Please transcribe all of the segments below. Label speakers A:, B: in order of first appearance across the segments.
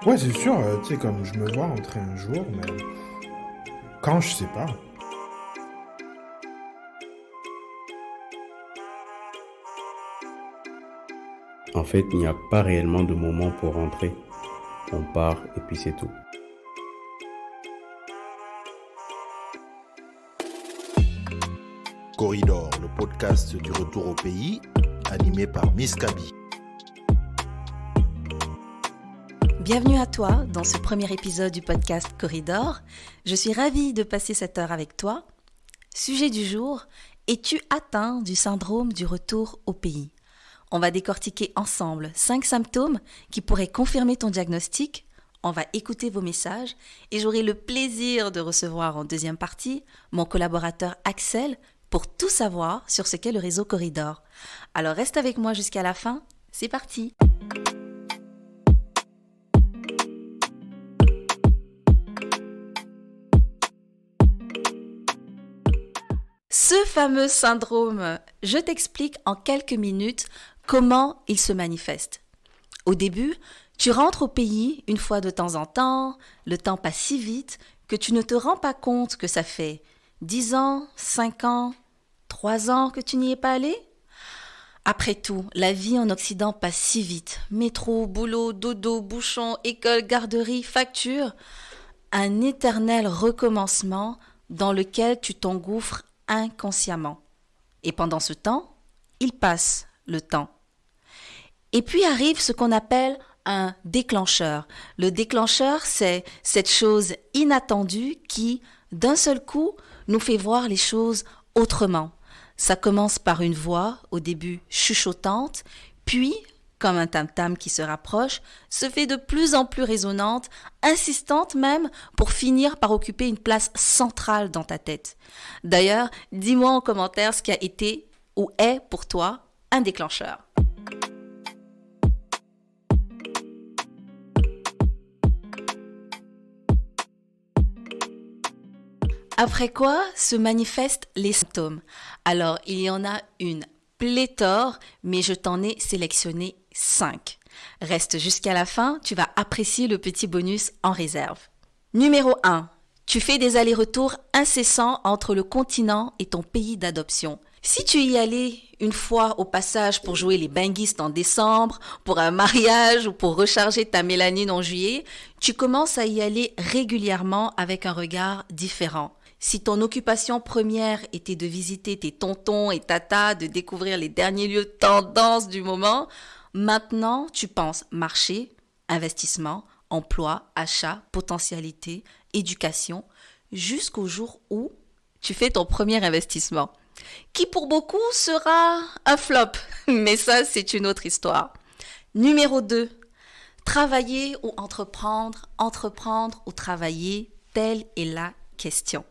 A: Ouais, c'est sûr, tu sais, comme je me vois rentrer un jour, mais quand, je sais pas.
B: En fait, il n'y a pas réellement de moment pour rentrer. On part et puis c'est tout.
C: Corridor, le podcast du retour au pays, animé par Miss Kaby.
D: Bienvenue à toi dans ce premier épisode du podcast Corridor. Je suis ravie de passer cette heure avec toi. Sujet du jour, es-tu atteint du syndrome du retour au pays ? On va décortiquer ensemble 5 symptômes qui pourraient confirmer ton diagnostic. On va écouter vos messages et j'aurai le plaisir de recevoir en deuxième partie mon collaborateur Axel pour tout savoir sur ce qu'est le réseau Corridor. Alors reste avec moi jusqu'à la fin, c'est parti! Ce fameux syndrome, je t'explique en quelques minutes comment il se manifeste. Au début, tu rentres au pays une fois de temps en temps, le temps passe si vite que tu ne te rends pas compte que ça fait 10 ans, 5 ans, 3 ans que tu n'y es pas allé. Après tout, la vie en Occident passe si vite. Métro, boulot, dodo, bouchon, école, garderie, facture. Un éternel recommencement dans lequel tu t'engouffres inconsciemment. Et pendant ce temps, il passe le temps. Et puis arrive ce qu'on appelle un déclencheur. Le déclencheur, c'est cette chose inattendue qui, d'un seul coup, nous fait voir les choses autrement. Ça commence par une voix, au début chuchotante, puis, comme un tam-tam qui se rapproche, se fait de plus en plus résonante, insistante même, pour finir par occuper une place centrale dans ta tête. D'ailleurs, dis-moi en commentaire ce qui a été ou est pour toi un déclencheur. Après quoi se manifestent les symptômes? Alors, il y en a une pléthore, mais je t'en ai sélectionné 5. Reste jusqu'à la fin, tu vas apprécier le petit bonus en réserve. Numéro 1. Tu fais des allers-retours incessants entre le continent et ton pays d'adoption. Si tu y allais une fois au passage pour jouer les binguistes en décembre, pour un mariage ou pour recharger ta mélanine en juillet, tu commences à y aller régulièrement avec un regard différent. Si ton occupation première était de visiter tes tontons et tatas, de découvrir les derniers lieux tendance du moment, maintenant tu penses marché, investissement, emploi, achat, potentialité, éducation, jusqu'au jour où tu fais ton premier investissement, qui pour beaucoup sera un flop, mais ça c'est une autre histoire. Numéro 2, travailler ou entreprendre ou travailler, telle est la question.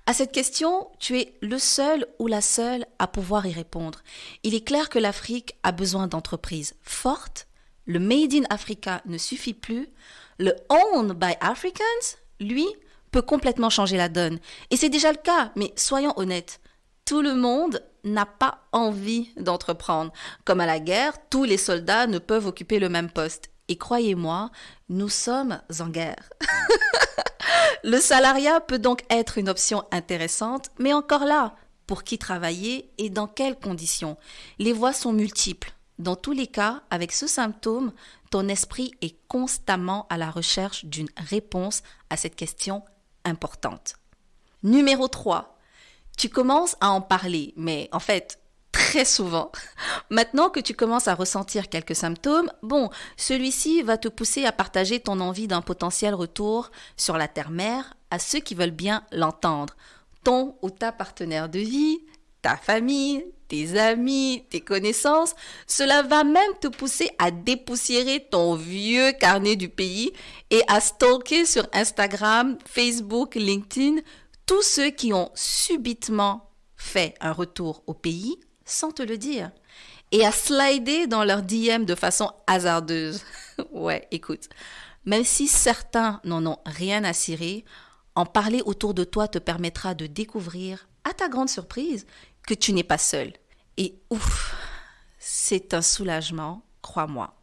D: À cette question, tu es le seul ou la seule à pouvoir y répondre. Il est clair que l'Afrique a besoin d'entreprises fortes, le Made in Africa ne suffit plus, le Owned by Africans, lui, peut complètement changer la donne. Et c'est déjà le cas, mais soyons honnêtes, tout le monde n'a pas envie d'entreprendre. Comme à la guerre, tous les soldats ne peuvent occuper le même poste. Et croyez-moi, nous sommes en guerre. Le salariat peut donc être une option intéressante, mais encore là, pour qui travailler et dans quelles conditions? Les voies sont multiples. Dans tous les cas, avec ce symptôme, ton esprit est constamment à la recherche d'une réponse à cette question importante. Numéro 3. Tu commences à en parler, mais en fait, très souvent. Maintenant que tu commences à ressentir quelques symptômes, celui-ci va te pousser à partager ton envie d'un potentiel retour sur la terre-mère à ceux qui veulent bien l'entendre. Ton ou ta partenaire de vie, ta famille, tes amis, tes connaissances, cela va même te pousser à dépoussiérer ton vieux carnet du pays et à stalker sur Instagram, Facebook, LinkedIn, tous ceux qui ont subitement fait un retour au pays sans te le dire, et à slider dans leurs DM de façon hasardeuse. Ouais, écoute, même si certains n'en ont rien à cirer, En parler autour de toi te permettra de découvrir, à ta grande surprise, que tu n'es pas seul. Et ouf, c'est un soulagement, crois-moi.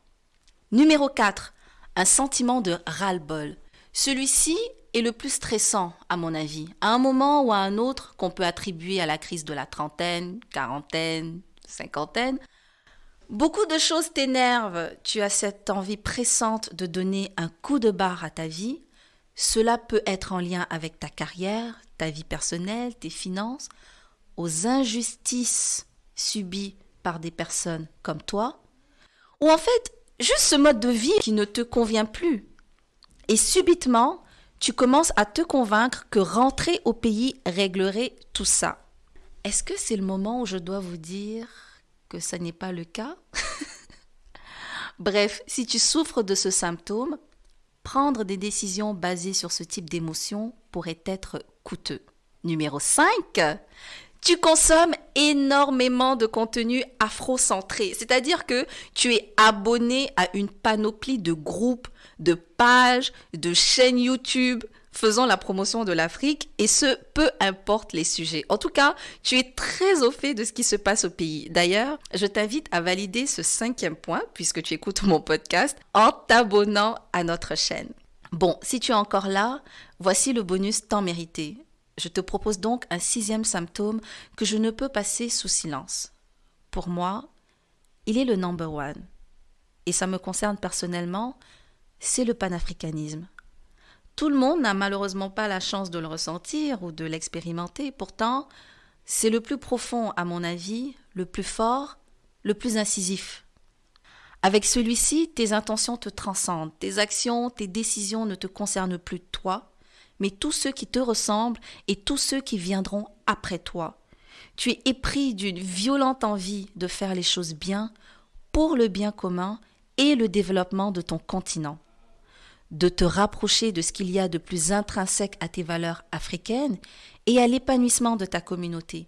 D: Numéro 4, un sentiment de ras-le-bol. Celui-ci est le plus stressant, à mon avis, à un moment ou à un autre qu'on peut attribuer à la crise de la trentaine, quarantaine, cinquantaine. Beaucoup de choses t'énervent, tu as cette envie pressante de donner un coup de barre à ta vie. Cela peut être en lien avec ta carrière, ta vie personnelle, tes finances, aux injustices subies par des personnes comme toi, ou en fait, juste ce mode de vie qui ne te convient plus. Et subitement, tu commences à te convaincre que rentrer au pays réglerait tout ça. Est-ce que c'est le moment où je dois vous dire que ça n'est pas le cas? Bref, si tu souffres de ce symptôme, prendre des décisions basées sur ce type d'émotion pourrait être coûteux. Numéro 5, tu consommes énormément de contenu afro-centré, c'est-à-dire que tu es abonné à une panoplie de groupes, de pages, de chaînes YouTube faisant la promotion de l'Afrique, et ce, peu importe les sujets. En tout cas, tu es très au fait de ce qui se passe au pays. D'ailleurs, je t'invite à valider ce 5e point, puisque tu écoutes mon podcast, en t'abonnant à notre chaîne. Bon, si tu es encore là, voici le bonus temps mérité. Je te propose donc un 6e symptôme que je ne peux passer sous silence. Pour moi, il est le number one. Et ça me concerne personnellement, c'est le panafricanisme. Tout le monde n'a malheureusement pas la chance de le ressentir ou de l'expérimenter. Pourtant, c'est le plus profond, à mon avis, le plus fort, le plus incisif. Avec celui-ci, tes intentions te transcendent, tes actions, tes décisions ne te concernent plus toi, mais tous ceux qui te ressemblent et tous ceux qui viendront après toi. Tu es épris d'une violente envie de faire les choses bien pour le bien commun et le développement de ton continent. De te rapprocher de ce qu'il y a de plus intrinsèque à tes valeurs africaines et à l'épanouissement de ta communauté.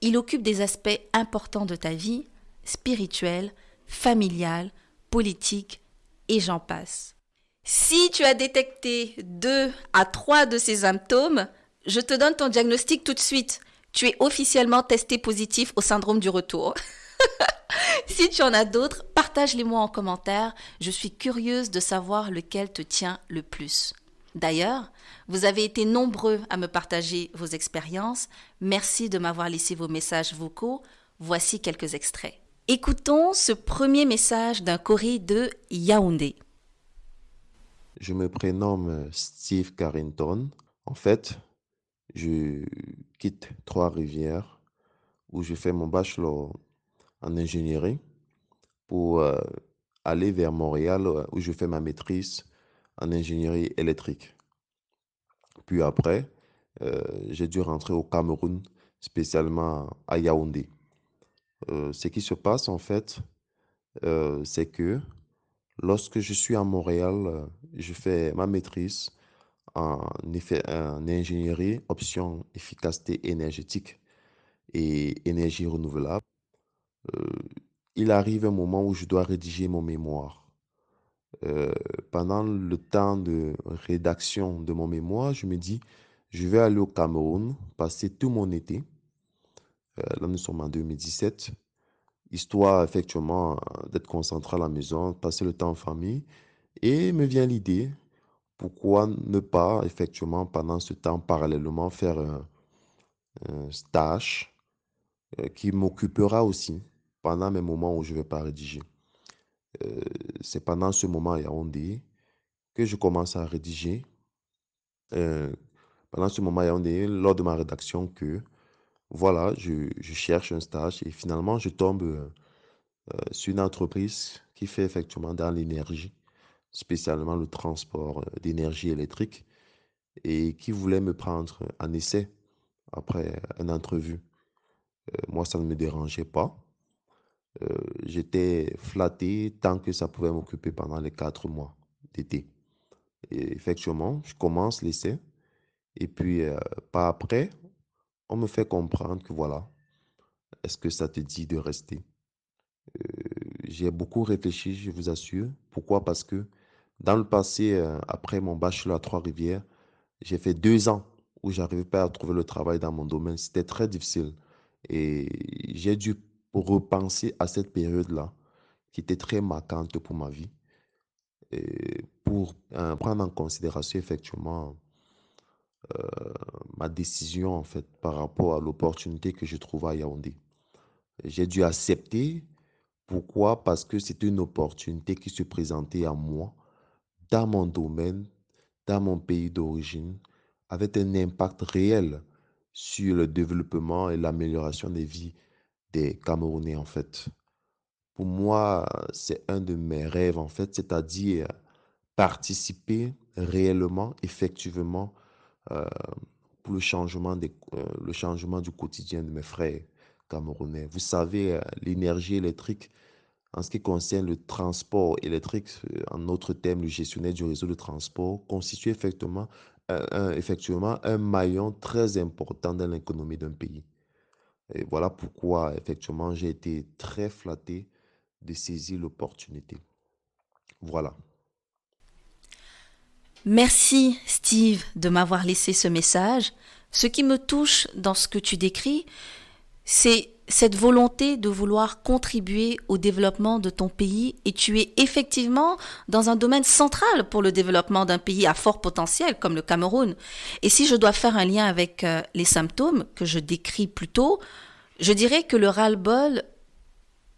D: Il occupe des aspects importants de ta vie, spirituelle, familiale, politique, et j'en passe. Si tu as détecté 2 à 3 de ces symptômes, je te donne ton diagnostic tout de suite. Tu es officiellement testé positif au syndrome du retour. Si tu en as d'autres, partage-les-moi en commentaire. Je suis curieuse de savoir lequel te tient le plus. D'ailleurs, vous avez été nombreux à me partager vos expériences. Merci de m'avoir laissé vos messages vocaux. Voici quelques extraits. Écoutons ce premier message d'un Corée de Yaoundé.
E: Je me prénomme Steve Carrington. En fait, je quitte Trois-Rivières où je fais mon bachelor en ingénierie pour aller vers Montréal où je fais ma maîtrise en ingénierie électrique. Puis après, j'ai dû rentrer au Cameroun, spécialement à Yaoundé. Ce qui se passe en fait, c'est que lorsque je suis à Montréal, je fais ma maîtrise en ingénierie, option efficacité énergétique et énergie renouvelable. Euh, il arrive un moment où je dois rédiger mon mémoire. Euh, Pendant le temps de rédaction de mon mémoire, je me dis, je vais aller au Cameroun, passer tout mon été. Là, nous sommes en 2017, histoire effectivement d'être concentré à la maison, passer le temps en famille. Et me vient l'idée, pourquoi ne pas effectivement pendant ce temps parallèlement faire un stage qui m'occupera aussi pendant mes moments où je ne vais pas rédiger. Euh, c'est pendant ce moment à Yaoundé que je commence à rédiger. Euh, Pendant ce moment à Yaoundé, lors de ma rédaction, que voilà, je cherche un stage et finalement je tombe sur une entreprise qui fait effectivement dans l'énergie, spécialement le transport d'énergie électrique et qui voulait me prendre en essai après une entrevue. Moi, ça ne me dérangeait pas. Euh, J'étais flatté tant que ça pouvait m'occuper pendant les 4 mois d'été. Et effectivement, je commence l'essai. Et puis, pas après, on me fait comprendre que voilà, est-ce que ça te dit de rester? J'ai beaucoup réfléchi, je vous assure. Pourquoi? Parce que dans le passé, après mon bachelor à Trois-Rivières, J'ai fait 2 ans où j'arrivais pas à trouver le travail dans mon domaine. C'était très difficile. Et j'ai dû repenser à cette période-là, qui était très marquante pour ma vie, et pour prendre en considération effectivement ma décision en fait par rapport à l'opportunité que je trouvais à Yaoundé. J'ai dû accepter. Pourquoi? Parce que c'était une opportunité qui se présentait à moi dans mon domaine, dans mon pays d'origine, avec un impact réel sur le développement et l'amélioration des vies des Camerounais, en fait. Pour moi, c'est un de mes rêves, en fait, c'est-à-dire participer réellement, effectivement, euh, pour le changement du quotidien de mes frères camerounais. Vous savez, l'énergie électrique, en ce qui concerne le transport électrique, en autre terme, le gestionnaire du réseau de transport, constitue effectivement un maillon très important dans l'économie d'un pays. Et voilà pourquoi, effectivement, j'ai été très flatté de saisir l'opportunité. Voilà.
D: Merci Steve de m'avoir laissé ce message. Ce qui me touche dans ce que tu décris, c'est cette volonté de vouloir contribuer au développement de ton pays et tu es effectivement dans un domaine central pour le développement d'un pays à fort potentiel comme le Cameroun. Et si je dois faire un lien avec les symptômes que je décris plus tôt, je dirais que le ras-le-bol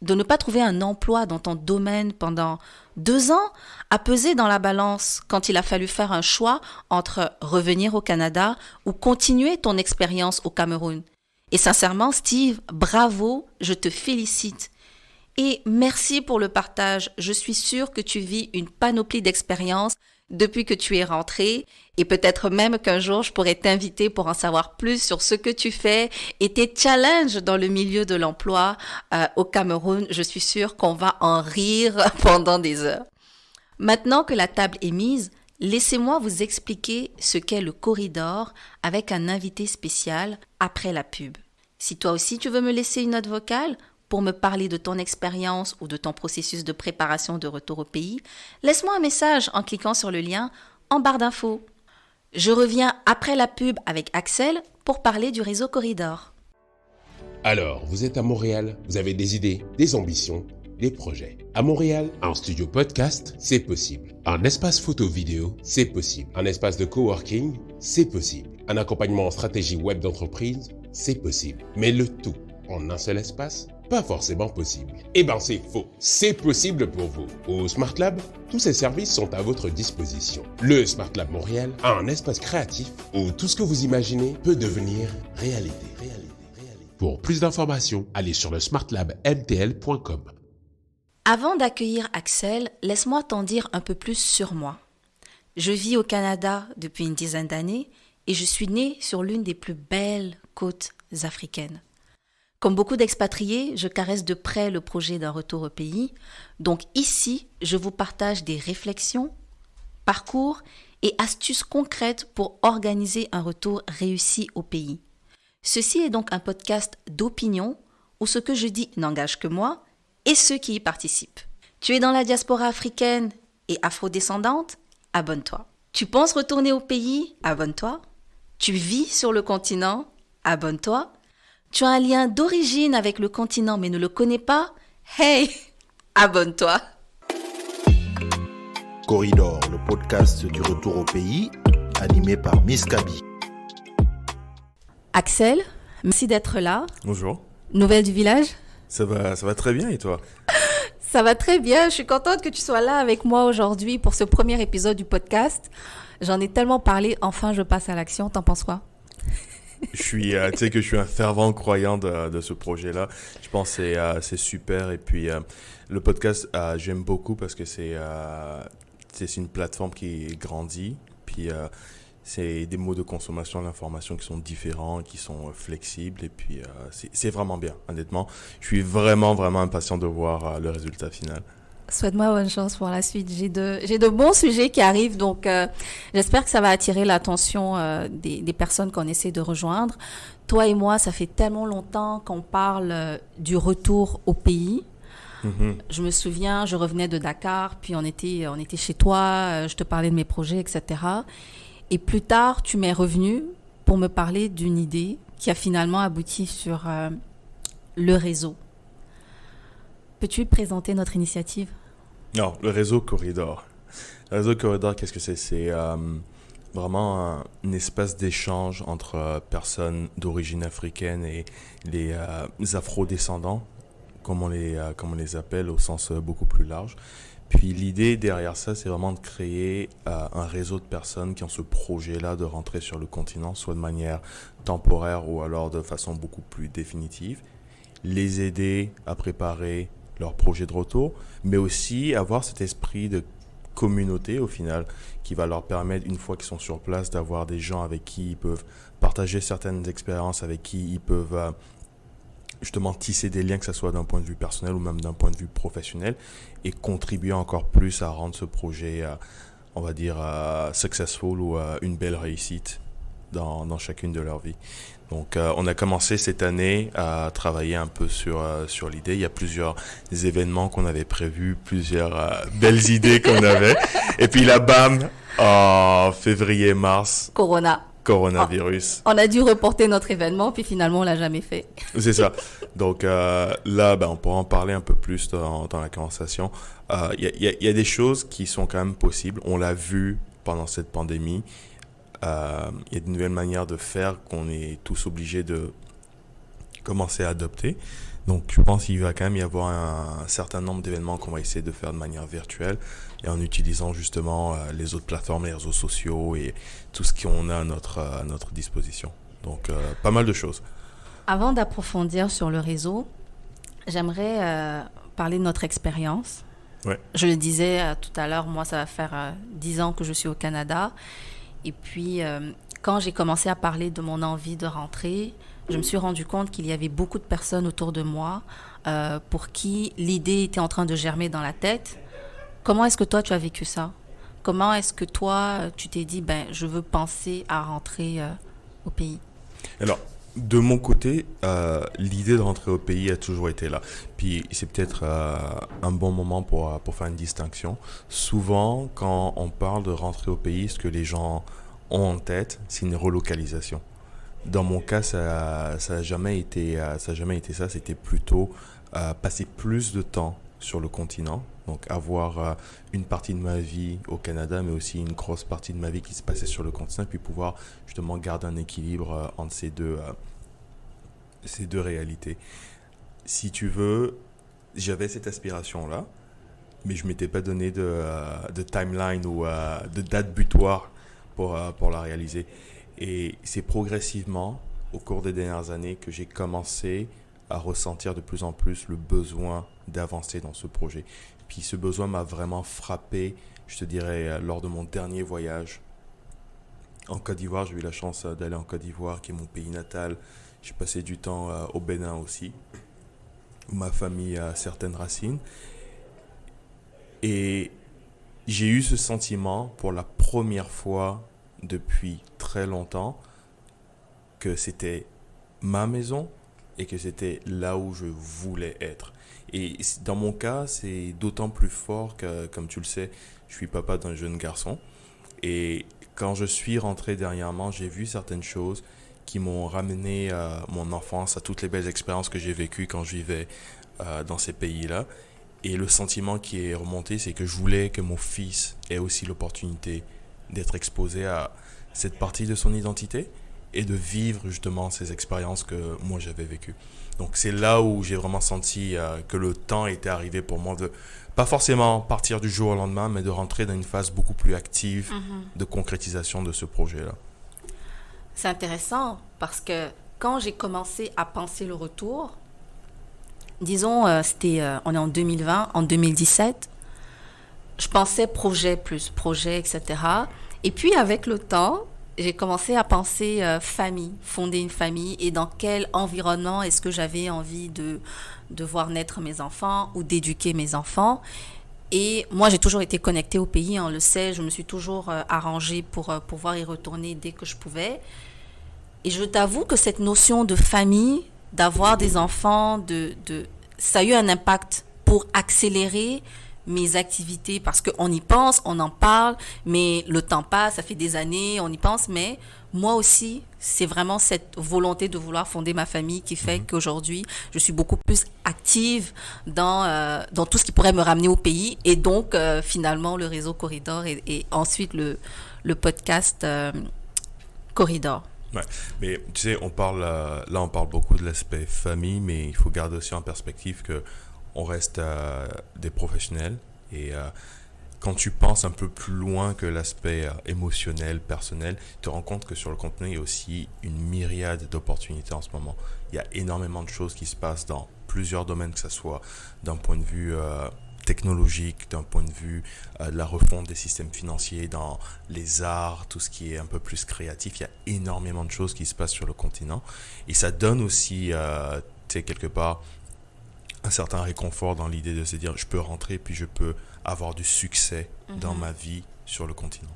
D: de ne pas trouver un emploi dans ton domaine pendant 2 ans a pesé dans la balance quand il a fallu faire un choix entre revenir au Canada ou continuer ton expérience au Cameroun. Et sincèrement, Steve, bravo, je te félicite. Et merci pour le partage. Je suis sûre que tu vis une panoplie d'expériences depuis que tu es rentré et peut-être même qu'un jour je pourrais t'inviter pour en savoir plus sur ce que tu fais et tes challenges dans le milieu de l'emploi au Cameroun. Je suis sûre qu'on va en rire pendant des heures. Maintenant que la table est mise, laissez-moi vous expliquer ce qu'est le corridor avec un invité spécial après la pub. Si toi aussi tu veux me laisser une note vocale pour me parler de ton expérience ou de ton processus de préparation de retour au pays, laisse-moi un message en cliquant sur le lien en barre d'infos. Je reviens après la pub avec Axel pour parler du réseau Corridor.
F: Alors, vous êtes à Montréal, vous avez des idées, des ambitions, des projets. À Montréal, un studio podcast, c'est possible. Un espace photo-vidéo, c'est possible. Un espace de coworking, c'est possible. Un accompagnement en stratégie web d'entreprise, c'est possible. Mais le tout en un seul espace, pas forcément possible. Eh ben c'est faux. C'est possible pour vous. Au Smart Lab, tous ces services sont à votre disposition. Le Smart Lab Montréal a un espace créatif où tout ce que vous imaginez peut devenir réalité. Pour plus d'informations, allez sur le smartlabmtl.com.
D: Avant d'accueillir Axel, laisse-moi t'en dire un peu plus sur moi. Je vis au Canada depuis une dizaine d'années et je suis née sur l'une des plus belles côtes africaines. Comme beaucoup d'expatriés, je caresse de près le projet d'un retour au pays. Donc ici, je vous partage des réflexions, parcours et astuces concrètes pour organiser un retour réussi au pays. Ceci est donc un podcast d'opinion où ce que je dis n'engage que moi et ceux qui y participent. Tu es dans la diaspora africaine et afrodescendante? Abonne-toi. Tu penses retourner au pays? Abonne-toi. Tu vis sur le continent? Abonne-toi. Tu as un lien d'origine avec le continent mais ne le connais pas? Hey, abonne-toi.
C: Corridor, le podcast du retour au pays, animé par Miss Kaby.
D: Axel, merci d'être là.
G: Bonjour.
D: Nouvelle du village?
G: Ça va très bien et toi?
D: Ça va très bien. Je suis contente que tu sois là avec moi aujourd'hui pour ce premier épisode du podcast. J'en ai tellement parlé. Enfin, je passe à l'action. T'en penses quoi?
G: Tu sais que je suis un fervent croyant de ce projet-là. Je pense que c'est super. Et puis, le podcast, j'aime beaucoup parce que c'est une plateforme qui grandit. Puis, c'est des modes de consommation de l'information qui sont différents, qui sont flexibles. Et puis, c'est vraiment bien, honnêtement. Je suis vraiment, vraiment impatient de voir le résultat final.
D: Souhaite-moi bonne chance pour la suite. J'ai de bons sujets qui arrivent, donc j'espère que ça va attirer l'attention des personnes qu'on essaie de rejoindre. Toi et moi, ça fait tellement longtemps qu'on parle du retour au pays. Mm-hmm. Je me souviens, je revenais de Dakar, puis on était chez toi, je te parlais de mes projets, etc. Et plus tard, tu m'es revenu pour me parler d'une idée qui a finalement abouti sur le réseau. Peux-tu présenter notre initiative?
G: Non, le réseau Corridor. Le réseau Corridor, qu'est-ce que c'est? C'est vraiment un espace d'échange entre personnes d'origine africaine et les afro-descendants, comme on les appelle au sens beaucoup plus large. Puis l'idée derrière ça, c'est vraiment de créer un réseau de personnes qui ont ce projet-là de rentrer sur le continent, soit de manière temporaire ou alors de façon beaucoup plus définitive. Les aider à préparer leur projet de retour, mais aussi avoir cet esprit de communauté au final qui va leur permettre, une fois qu'ils sont sur place, d'avoir des gens avec qui ils peuvent partager certaines expériences, avec qui ils peuvent justement tisser des liens, que ce soit d'un point de vue personnel ou même d'un point de vue professionnel, et contribuer encore plus à rendre ce projet, on va dire, successful ou une belle réussite dans chacune de leurs vies. Donc, on a commencé cette année à travailler un peu sur l'idée. Il y a plusieurs événements qu'on avait prévus, plusieurs belles idées qu'on avait. Et puis là, bam, en février-mars, coronavirus.
D: On a dû reporter notre événement, puis finalement, on l'a jamais fait.
G: C'est ça. Donc là, on pourra en parler un peu plus dans la conversation. Il y a des choses qui sont quand même possibles. On l'a vu pendant cette pandémie. Il y a de nouvelles manières de faire qu'on est tous obligés de commencer à adopter. Donc, je pense qu'il va quand même y avoir un certain nombre d'événements qu'on va essayer de faire de manière virtuelle et en utilisant justement les autres plateformes, les réseaux sociaux et tout ce qu'on a à notre disposition. Donc, pas mal de choses.
D: Avant d'approfondir sur le réseau, j'aimerais parler de notre expérience.
G: Ouais.
D: Je le disais tout à l'heure, moi, ça va faire 10 ans que je suis au Canada. Et puis, quand j'ai commencé à parler de mon envie de rentrer, je me suis rendu compte qu'il y avait beaucoup de personnes autour de moi pour qui l'idée était en train de germer dans la tête. Comment est-ce que toi, tu as vécu ça? Comment est-ce que toi, tu t'es dit, je veux penser à rentrer au pays?
G: Alors, de mon côté, l'idée de rentrer au pays a toujours été là. Puis c'est peut-être un bon moment pour faire une distinction. Souvent, quand on parle de rentrer au pays, ce que les gens ont en tête, c'est une relocalisation. Dans mon cas, ça a jamais été ça. C'était plutôt passer plus de temps sur le continent. Donc avoir une partie de ma vie au Canada, mais aussi une grosse partie de ma vie qui se passait sur le continent, puis pouvoir justement garder un équilibre entre ces deux réalités. Si tu veux, j'avais cette aspiration-là, mais je ne m'étais pas donné de timeline ou de date butoir pour la réaliser. Et c'est progressivement, au cours des dernières années, que j'ai commencé à ressentir de plus en plus le besoin d'avancer dans ce projet. Puis ce besoin m'a vraiment frappé, je te dirais, lors de mon dernier voyage en Côte d'Ivoire. J'ai eu la chance d'aller en Côte d'Ivoire, qui est mon pays natal. J'ai passé du temps au Bénin aussi, où ma famille a certaines racines. Et j'ai eu ce sentiment pour la première fois depuis très longtemps que c'était ma maison et que c'était là où je voulais être. Et dans mon cas, c'est d'autant plus fort que, comme tu le sais, je suis papa d'un jeune garçon. Et quand je suis rentré dernièrement, j'ai vu certaines choses qui m'ont ramené à mon enfance, à toutes les belles expériences que j'ai vécues quand je vivais dans ces pays-là. Et le sentiment qui est remonté, c'est que je voulais que mon fils ait aussi l'opportunité d'être exposé à cette partie de son identité et de vivre justement ces expériences que moi j'avais vécues. Donc c'est là où j'ai vraiment senti que le temps était arrivé pour moi de, pas forcément partir du jour au lendemain, mais de rentrer dans une phase beaucoup plus active de concrétisation de ce projet-là.
D: C'est intéressant parce que quand j'ai commencé à penser le retour, disons, on est en 2020, en 2017, je pensais projet, etc. Et puis avec le temps, j'ai commencé à penser famille, fonder une famille et dans quel environnement est-ce que j'avais envie de voir naître mes enfants ou d'éduquer mes enfants. Et moi, j'ai toujours été connectée au pays, on le sait, je me suis toujours arrangée pour pouvoir y retourner dès que je pouvais. Et je t'avoue que cette notion de famille, d'avoir des enfants, ça a eu un impact pour accélérer mes activités parce qu'on y pense, on en parle, mais le temps passe, ça fait des années, on y pense, mais moi aussi, c'est vraiment cette volonté de vouloir fonder ma famille qui fait qu'aujourd'hui, je suis beaucoup plus active dans tout ce qui pourrait me ramener au pays et donc finalement le réseau Corridor et ensuite le podcast Corridor.
G: Ouais, mais tu sais, on parle beaucoup de l'aspect famille, mais il faut garder aussi en perspective que on reste des professionnels et quand tu penses un peu plus loin que l'aspect émotionnel, personnel, tu te rends compte que sur le contenu, il y a aussi une myriade d'opportunités en ce moment. Il y a énormément de choses qui se passent dans plusieurs domaines, que ce soit d'un point de vue technologique, d'un point de vue de la refonte des systèmes financiers, dans les arts, tout ce qui est un peu plus créatif. Il y a énormément de choses qui se passent sur le continent. Et ça donne aussi, tu sais, quelque part, un certain réconfort dans l'idée de se dire, je peux rentrer, puis je peux avoir du succès dans ma vie sur le continent.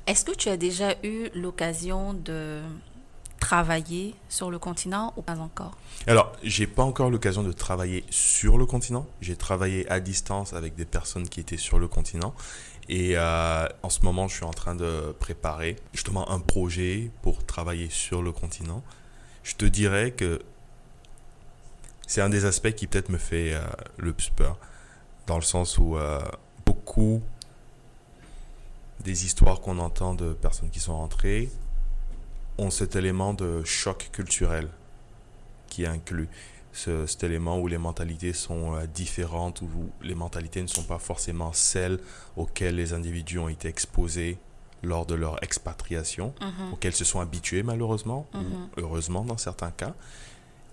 D: Est-ce que tu as déjà eu l'occasion de travailler sur le continent ou pas encore?
G: Alors, j'ai pas encore l'occasion de travailler sur le continent. J'ai travaillé à distance avec des personnes qui étaient sur le continent. Et en ce moment, je suis en train de préparer justement un projet pour travailler sur le continent. Je te dirais que c'est un des aspects qui peut-être me fait le plus peur. Dans le sens où beaucoup des histoires qu'on entend de personnes qui sont rentrées ont cet élément de choc culturel qui est inclus. Cet élément où les mentalités sont différentes, où les mentalités ne sont pas forcément celles auxquelles les individus ont été exposés lors de leur expatriation, auxquelles se sont habitués malheureusement, ou heureusement dans certains cas.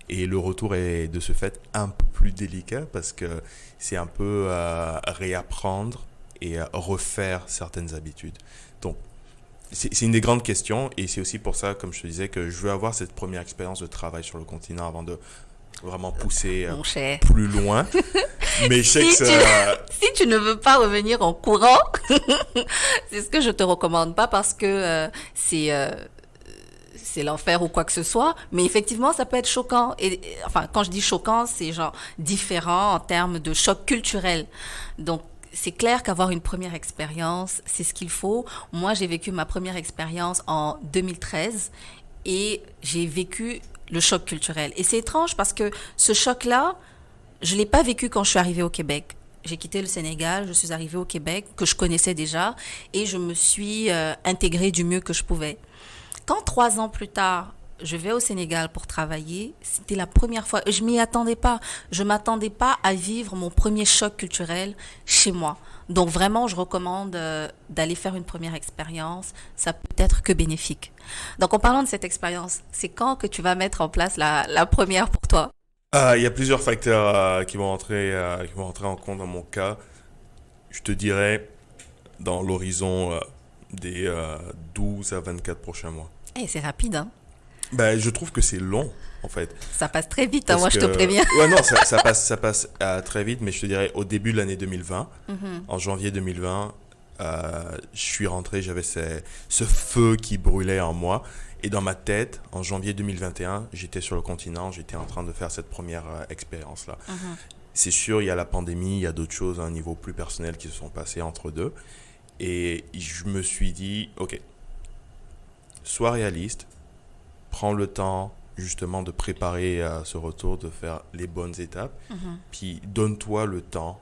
G: Et le retour est de ce fait un peu plus délicat parce que c'est un peu réapprendre et refaire certaines habitudes. Donc, c'est une des grandes questions et c'est aussi pour ça, comme je te disais, que je veux avoir cette première expérience de travail sur le continent avant de vraiment pousser plus loin. Mais je sais que ça...
D: Si tu ne veux pas revenir en courant, c'est ce que je te recommande pas parce que c'est l'enfer ou quoi que ce soit, mais effectivement, ça peut être choquant. Enfin, quand je dis choquant, c'est genre différent en termes de choc culturel. Donc, c'est clair qu'avoir une première expérience, c'est ce qu'il faut. Moi, j'ai vécu ma première expérience en 2013 et j'ai vécu le choc culturel. Et c'est étrange parce que ce choc-là, je l'ai pas vécu quand je suis arrivée au Québec. J'ai quitté le Sénégal, je suis arrivée au Québec, que je connaissais déjà, et je me suis intégrée du mieux que je pouvais. Quand 3 ans plus tard, je vais au Sénégal pour travailler, c'était la première fois, je m'y attendais pas. Je m'attendais pas à vivre mon premier choc culturel chez moi. Donc vraiment, je recommande d'aller faire une première expérience. Ça peut être que bénéfique. Donc en parlant de cette expérience, c'est quand que tu vas mettre en place la première pour toi?
G: Il y a plusieurs facteurs qui vont entrer en compte dans mon cas. Je te dirais dans l'horizon des 12 à 24 prochains mois.
D: Eh, c'est rapide, hein?
G: Ben, je trouve que c'est long, en fait.
D: Ça passe très vite, hein,
G: Parce
D: moi je te
G: que-
D: préviens.
G: Ouais, non, ça passe très vite, mais je te dirais au début de l'année 2020, en janvier 2020, je suis rentré, j'avais ce feu qui brûlait en moi. Et dans ma tête, en janvier 2021, j'étais sur le continent, j'étais en train de faire cette première expérience-là. C'est sûr, il y a la pandémie, il y a d'autres choses à un niveau plus personnel qui se sont passées entre deux. Et je me suis dit, ok, sois réaliste, prends le temps justement de préparer ce retour, de faire les bonnes étapes, puis donne-toi le temps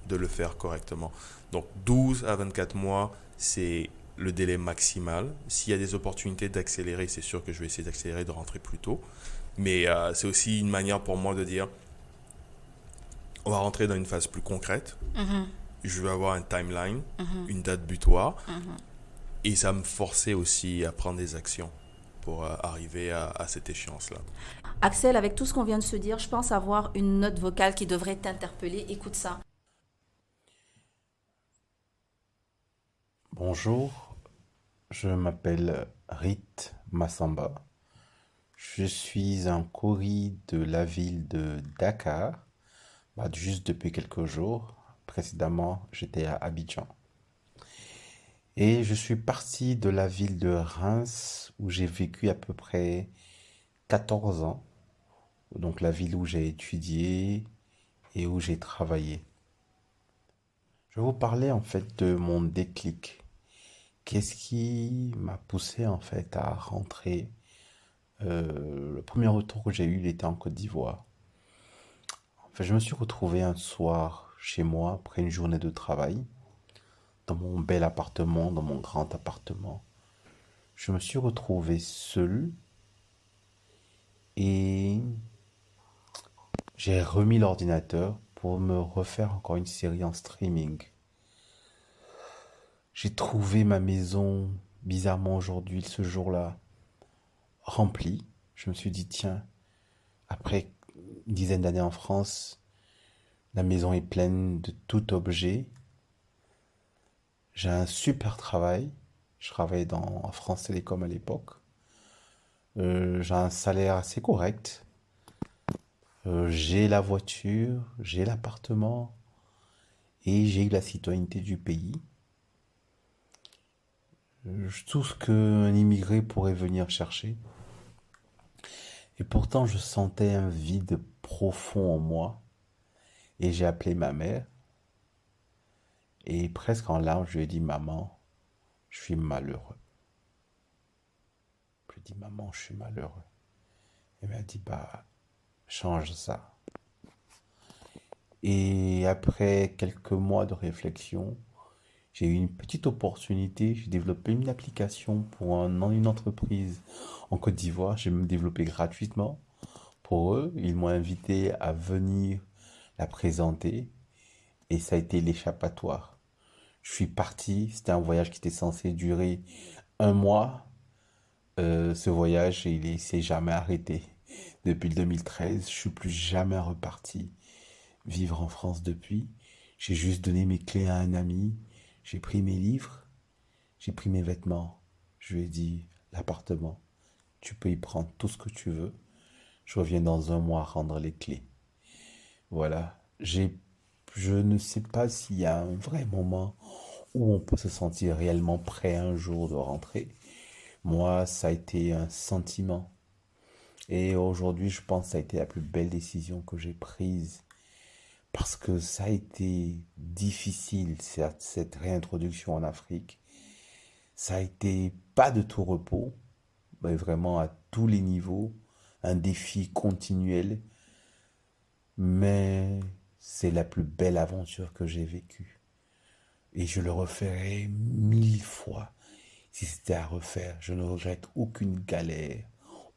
G: de le faire correctement. Donc 12 à 24 mois, c'est le délai maximal. S'il y a des opportunités d'accélérer, c'est sûr que je vais essayer d'accélérer, de rentrer plus tôt. Mais c'est aussi une manière pour moi de dire, on va rentrer dans une phase plus concrète. Je vais avoir un timeline, une date butoir. Et ça me forçait aussi à prendre des actions pour arriver à cette échéance-là.
D: Axel, avec tout ce qu'on vient de se dire, je pense avoir une note vocale qui devrait t'interpeller. Écoute ça.
B: Bonjour, je m'appelle Rit Massamba. Je suis un Kori de la ville de Dakar, juste depuis quelques jours. Précédemment, j'étais à Abidjan. Et je suis parti de la ville de Reims où j'ai vécu à peu près 14 ans. Donc la ville où j'ai étudié et où j'ai travaillé. Je vais vous parler en fait de mon déclic. Qu'est-ce qui m'a poussé en fait à rentrer? Le premier retour que j'ai eu, il était en Côte d'Ivoire. En fait, je me suis retrouvé un soir chez moi après une journée de travail, dans mon bel appartement, dans mon grand appartement. Je me suis retrouvé seul et j'ai remis l'ordinateur pour me refaire encore une série en streaming. J'ai trouvé ma maison, bizarrement aujourd'hui, ce jour-là, remplie. Je me suis dit, tiens, après une dizaine d'années en France, la maison est pleine de tout objet. J'ai un super travail. Je travaillais en France Télécom à l'époque. J'ai un salaire assez correct. J'ai la voiture, j'ai l'appartement et j'ai la citoyenneté du pays. Tout ce qu'un immigré pourrait venir chercher. Et pourtant, je sentais un vide profond en moi. Et j'ai appelé ma mère. Et presque en larmes, je lui ai dit, maman, je suis malheureux. Je lui ai dit, maman, je suis malheureux. Elle m'a dit, bah, change ça. Et après quelques mois de réflexion, j'ai eu une petite opportunité. J'ai développé une application pour une entreprise en Côte d'Ivoire. J'ai même développé gratuitement pour eux. Ils m'ont invité à venir la présenter et ça a été l'échappatoire. Je suis parti. C'était un voyage qui était censé durer 1 mois. Ce voyage, il s'est jamais arrêté. Depuis le 2013, je suis plus jamais reparti vivre en France depuis. J'ai juste donné mes clés à un ami. J'ai pris mes livres, j'ai pris mes vêtements. Je lui ai dit, l'appartement, tu peux y prendre tout ce que tu veux. Je reviens dans 1 mois rendre les clés. Voilà. Je ne sais pas s'il y a un vrai moment où on peut se sentir réellement prêt un jour de rentrer. Moi, ça a été un sentiment. Et aujourd'hui, je pense que ça a été la plus belle décision que j'ai prise. Parce que ça a été difficile, cette réintroduction en Afrique. Ça a été pas de tout repos, mais vraiment à tous les niveaux, un défi continuel. Mais c'est la plus belle aventure que j'ai vécue. Et je le referai 1000 fois si c'était à refaire. Je ne regrette aucune galère,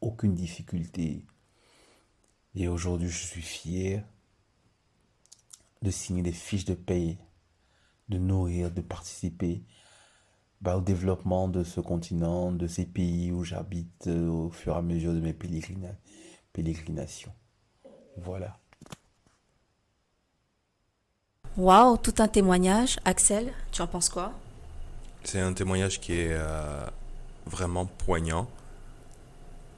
B: aucune difficulté. Et aujourd'hui, je suis fier de signer des fiches de paye, de nourrir, de participer au développement de ce continent, de ces pays où j'habite au fur et à mesure de mes pérégrinations. Voilà.
D: Waouh, tout un témoignage. Axel, tu en penses quoi?
G: C'est un témoignage qui est vraiment poignant.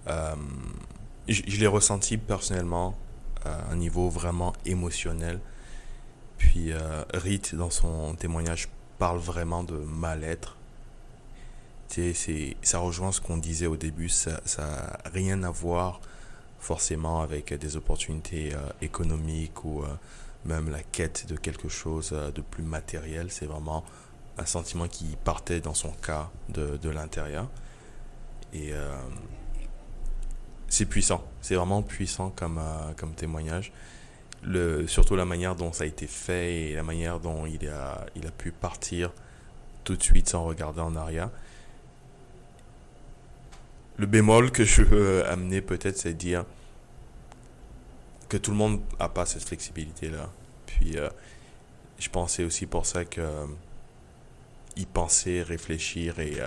G: Je l'ai ressenti personnellement à un niveau vraiment émotionnel. Puis Rith, dans son témoignage, parle vraiment de mal-être. Ça rejoint ce qu'on disait au début, ça n'a rien à voir forcément avec des opportunités économiques ou même la quête de quelque chose de plus matériel. C'est vraiment un sentiment qui partait dans son cas de l'intérieur. Et c'est puissant, c'est vraiment puissant comme témoignage. Surtout la manière dont ça a été fait et la manière dont il a pu partir tout de suite sans regarder en arrière. Le bémol que je veux amener peut-être, c'est de dire que tout le monde n'a pas cette flexibilité-là. Puis je pensais aussi pour ça que y penser, réfléchir et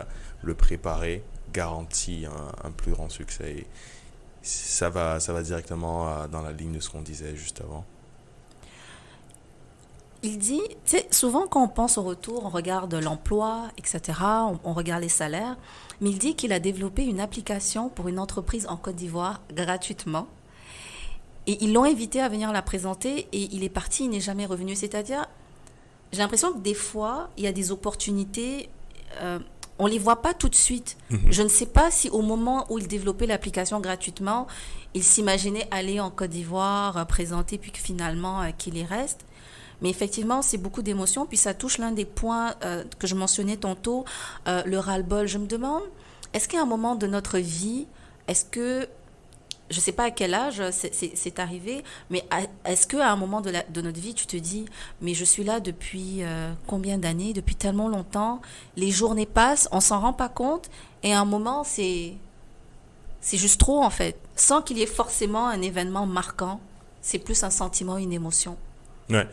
G: le préparer garantit un plus grand succès. Et ça va directement dans la ligne de ce qu'on disait juste avant.
D: Il dit, tu sais, souvent quand on pense au retour, on regarde l'emploi, etc., on regarde les salaires, mais il dit qu'il a développé une application pour une entreprise en Côte d'Ivoire gratuitement. Et ils l'ont invité à venir la présenter et il est parti, il n'est jamais revenu. C'est-à-dire, j'ai l'impression que des fois, il y a des opportunités, on ne les voit pas tout de suite. Je ne sais pas si au moment où il développait l'application gratuitement, il s'imaginait aller en Côte d'Ivoire, présenter, puis que finalement, qu'il y reste. Mais effectivement, c'est beaucoup d'émotions. Puis ça touche l'un des points que je mentionnais tantôt, le ras-le-bol. Je me demande, est-ce qu'à un moment de notre vie, est-ce que, je ne sais pas à quel âge c'est arrivé, mais est-ce qu'à un moment de notre vie, tu te dis, mais je suis là depuis combien d'années, depuis tellement longtemps, les journées passent, on s'en rend pas compte, et à un moment, c'est juste trop en fait, sans qu'il y ait forcément un événement marquant. C'est plus un sentiment, une émotion.
G: Ouais.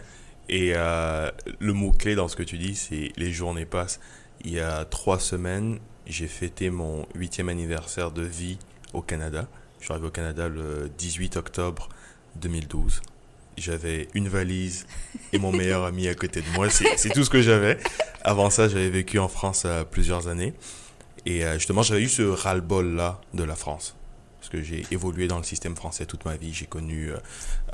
G: Et le mot-clé dans ce que tu dis, c'est les journées passent. Il y a 3 semaines, j'ai fêté mon 8e anniversaire de vie au Canada. Je suis arrivé au Canada le 18 octobre 2012. J'avais une valise et mon meilleur ami à côté de moi. C'est tout ce que j'avais. Avant ça, j'avais vécu en France plusieurs années. Et justement, j'avais eu ce ras-le-bol-là de la France. Parce que j'ai évolué dans le système français toute ma vie. J'ai connu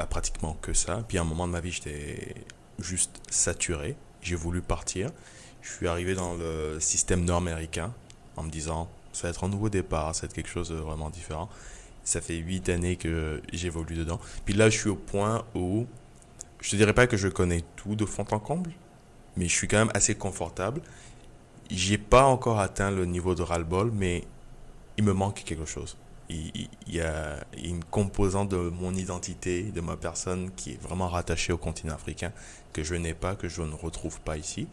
G: pratiquement que ça. Puis à un moment de ma vie, j'étais juste saturé. J'ai voulu partir. Je suis arrivé dans le système nord-américain en me disant, ça va être un nouveau départ, ça va être quelque chose de vraiment différent. Ça fait 8 années que j'évolue dedans. Puis là, je suis au point où, je te dirais pas que je connais tout de fond en comble, mais je suis quand même assez confortable. J'ai pas encore atteint le niveau de ras-le-bol, mais il me manque quelque chose. Il y a une composante de mon identité, de ma personne qui est vraiment rattachée au continent africain, que je n'ai pas, que je ne retrouve pas ici.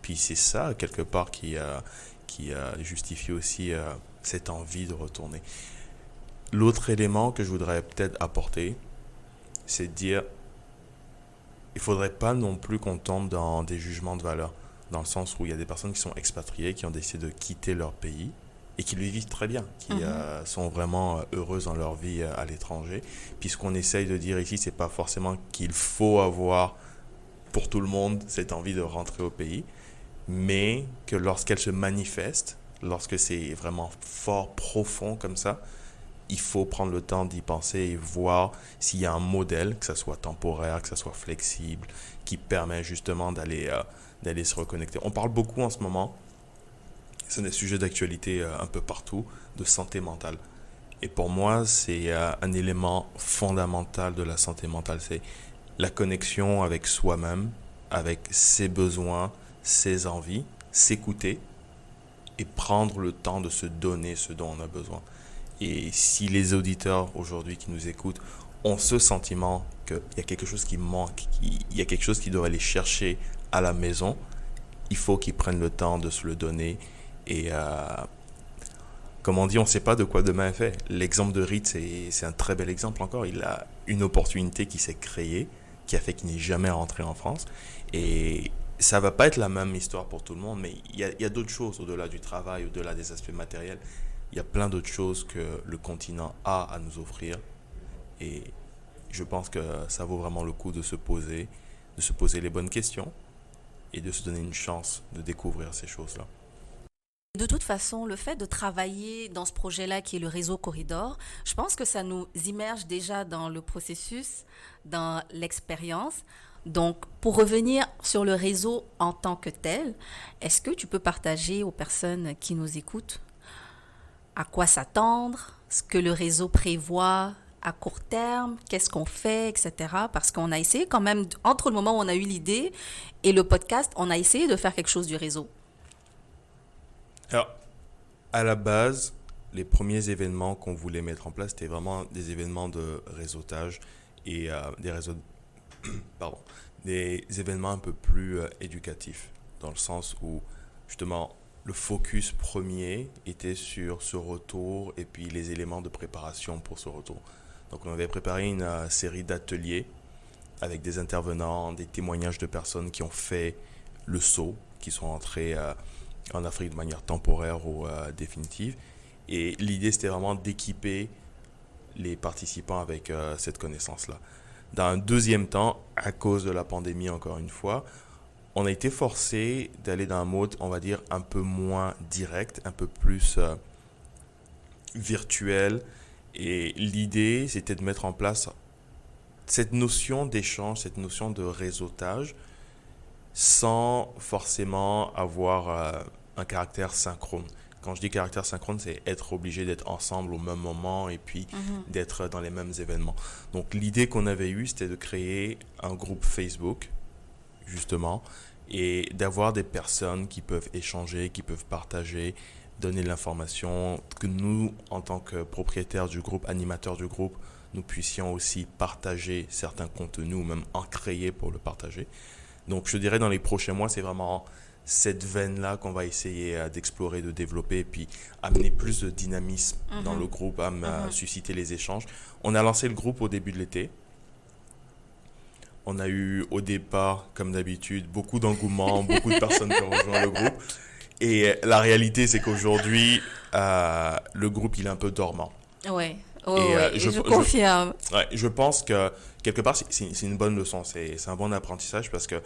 G: Puis c'est ça, quelque part, qui justifie aussi cette envie de retourner. L'autre élément que je voudrais peut-être apporter, c'est de dire, il ne faudrait pas non plus qu'on tombe dans des jugements de valeur, dans le sens où il y a des personnes qui sont expatriées, qui ont décidé de quitter leur pays et qui le vivent très bien, qui sont vraiment heureuses dans leur vie à l'étranger. Puis ce qu'on essaye de dire ici, c'est pas forcément qu'il faut avoir pour tout le monde cette envie de rentrer au pays, mais que lorsqu'elle se manifeste, lorsque c'est vraiment fort, profond comme ça, il faut prendre le temps d'y penser et voir s'il y a un modèle, que ça soit temporaire, que ça soit flexible, qui permet justement d'aller se reconnecter. On parle beaucoup en ce moment, c'est des sujets d'actualité un peu partout, de santé mentale. Et pour moi, c'est un élément fondamental de la santé mentale. C'est la connexion avec soi-même, avec ses besoins, ses envies, s'écouter et prendre le temps de se donner ce dont on a besoin. Et si les auditeurs aujourd'hui qui nous écoutent ont ce sentiment qu'il y a quelque chose qui manque, il y a quelque chose qui doit aller chercher à la maison, il faut qu'ils prennent le temps de se le donner. Et comme on dit, on ne sait pas de quoi demain est fait. L'exemple de Reed, c'est un très bel exemple encore. Il a une opportunité qui s'est créée, qui a fait qu'il n'est jamais rentré en France. Et ça ne va pas être la même histoire pour tout le monde, mais il y a d'autres choses au-delà du travail, au-delà des aspects matériels. Il y a plein d'autres choses que le continent a à nous offrir. Et je pense que ça vaut vraiment le coup de se poser les bonnes questions et de se donner une chance de découvrir ces choses-là.
D: De toute façon, le fait de travailler dans ce projet-là qui est le réseau Corridor, je pense que ça nous immerge déjà dans le processus, dans l'expérience. Donc, pour revenir sur le réseau en tant que tel, est-ce que tu peux partager aux personnes qui nous écoutent à quoi s'attendre, ce que le réseau prévoit à court terme, qu'est-ce qu'on fait, etc. Parce qu'on a essayé quand même, entre le moment où on a eu l'idée et le podcast, on a essayé de faire quelque chose du réseau.
G: Alors, à la base, les premiers événements qu'on voulait mettre en place, c'était vraiment des événements de réseautage et des événements un peu plus éducatifs, dans le sens où, justement, le focus premier était sur ce retour et puis les éléments de préparation pour ce retour. Donc, on avait préparé une série d'ateliers avec des intervenants, des témoignages de personnes qui ont fait le saut, qui sont entrés en Afrique de manière temporaire ou définitive. Et l'idée, c'était vraiment d'équiper les participants avec cette connaissance-là. Dans un deuxième temps, à cause de la pandémie, encore une fois, on a été forcé d'aller dans un mode, on va dire, un peu moins direct, un peu plus virtuel. Et l'idée, c'était de mettre en place cette notion d'échange, cette notion de réseautage, sans forcément avoir un caractère synchrone. Quand je dis caractère synchrone, c'est être obligé d'être ensemble au même moment et puis d'être dans les mêmes événements. Donc l'idée qu'on avait eue, c'était de créer un groupe Facebook justement, et d'avoir des personnes qui peuvent échanger, qui peuvent partager, donner de l'information, que nous, en tant que propriétaires du groupe, animateurs du groupe, nous puissions aussi partager certains contenus ou même en créer pour le partager. Donc je dirais dans les prochains mois, c'est vraiment cette veine-là qu'on va essayer d'explorer, de développer et puis amener plus de dynamisme dans le groupe, à susciter les échanges. On a lancé le groupe au début de l'été. On a eu au départ, comme d'habitude, beaucoup d'engouement, beaucoup de personnes qui ont rejoint le groupe. Et la réalité, c'est qu'aujourd'hui, le groupe, il est un peu dormant.
D: Ouais. Je confirme.
G: Je pense que, quelque part, c'est une bonne leçon. C'est un bon apprentissage parce que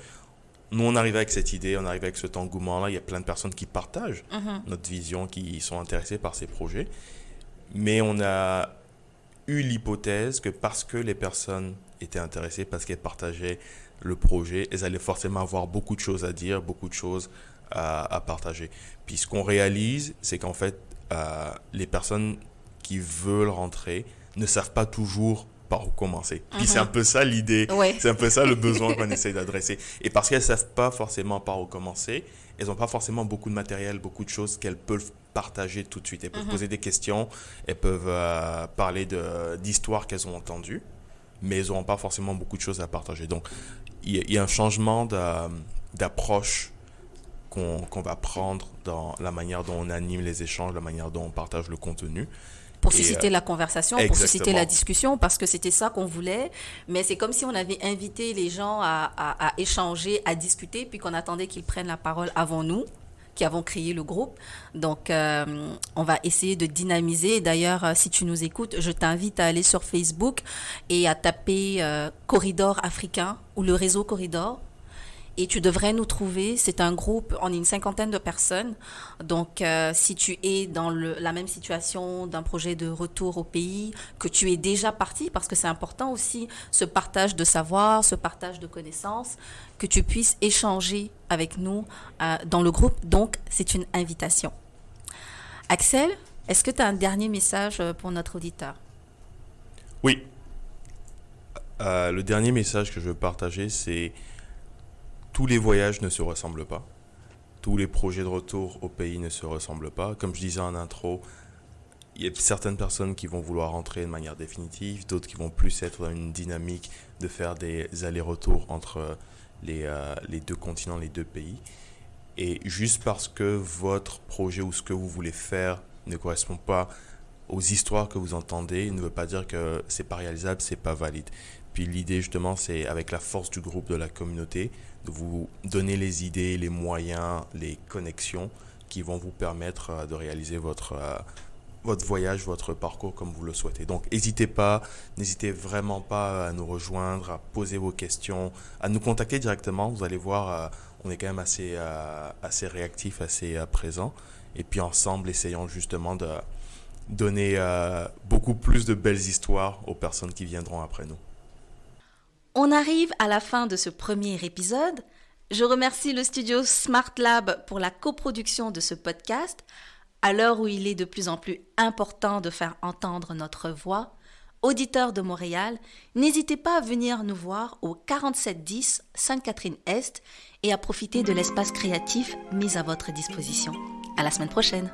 G: nous, on arrive avec cette idée, on arrive avec cet engouement-là. Il y a plein de personnes qui partagent notre vision, qui sont intéressées par ces projets. Mais on a eu l'hypothèse que parce que les personnes étaient intéressées, parce qu'elles partageaient le projet, elles allaient forcément avoir beaucoup de choses à dire, beaucoup de choses à partager. Puis ce qu'on réalise, c'est qu'en fait, les personnes qui veulent rentrer ne savent pas toujours par où commencer. Puis c'est un peu ça l'idée, c'est un peu ça le besoin qu'on essaie d'adresser. Et parce qu'elles ne savent pas forcément par où commencer, elles n'ont pas forcément beaucoup de matériel, beaucoup de choses qu'elles peuvent partager tout de suite. Elles peuvent poser des questions, elles peuvent parler d'histoires qu'elles ont entendues, mais elles n'auront pas forcément beaucoup de choses à partager. Donc, il y a un changement d'approche qu'on va prendre dans la manière dont on anime les échanges, la manière dont on partage le contenu.
D: Pour susciter la conversation, pour susciter la discussion, parce que c'était ça qu'on voulait. Mais c'est comme si on avait invité les gens à échanger, à discuter, puis qu'on attendait qu'ils prennent la parole avant nous, qui avons créé le groupe. Donc, on va essayer de dynamiser. D'ailleurs, si tu nous écoutes, je t'invite à aller sur Facebook et à taper Corridor africain ou le réseau Corridor. Et tu devrais nous trouver. C'est un groupe, on est une 50aine de personnes. Donc, si tu es dans la même situation d'un projet de retour au pays, que tu es déjà parti, parce que c'est important aussi, ce partage de savoir, ce partage de connaissances, que tu puisses échanger avec nous dans le groupe. Donc, c'est une invitation. Axel, est-ce que tu as un dernier message pour notre auditeur?
G: Oui. Le dernier message que je veux partager, c'est tous les voyages ne se ressemblent pas. Tous les projets de retour au pays ne se ressemblent pas. Comme je disais en intro, il y a certaines personnes qui vont vouloir rentrer de manière définitive, d'autres qui vont plus être dans une dynamique de faire des allers-retours entre les deux continents, les deux pays. Et juste parce que votre projet ou ce que vous voulez faire ne correspond pas aux histoires que vous entendez, ne veut pas dire que c'est pas réalisable, c'est pas valide. Puis l'idée justement, c'est avec la force du groupe, de la communauté, de vous donner les idées, les moyens, les connexions qui vont vous permettre de réaliser votre voyage, votre parcours comme vous le souhaitez. Donc n'hésitez vraiment pas à nous rejoindre, à poser vos questions, à nous contacter directement. Vous allez voir, on est quand même assez réactif, assez présent. Et puis ensemble, essayons justement de donner beaucoup plus de belles histoires aux personnes qui viendront après nous.
D: On arrive à la fin de ce premier épisode. Je remercie le studio Smart Lab pour la coproduction de ce podcast. À l'heure où il est de plus en plus important de faire entendre notre voix, auditeurs de Montréal, n'hésitez pas à venir nous voir au 4710 Sainte-Catherine-Est et à profiter de l'espace créatif mis à votre disposition. À la semaine prochaine.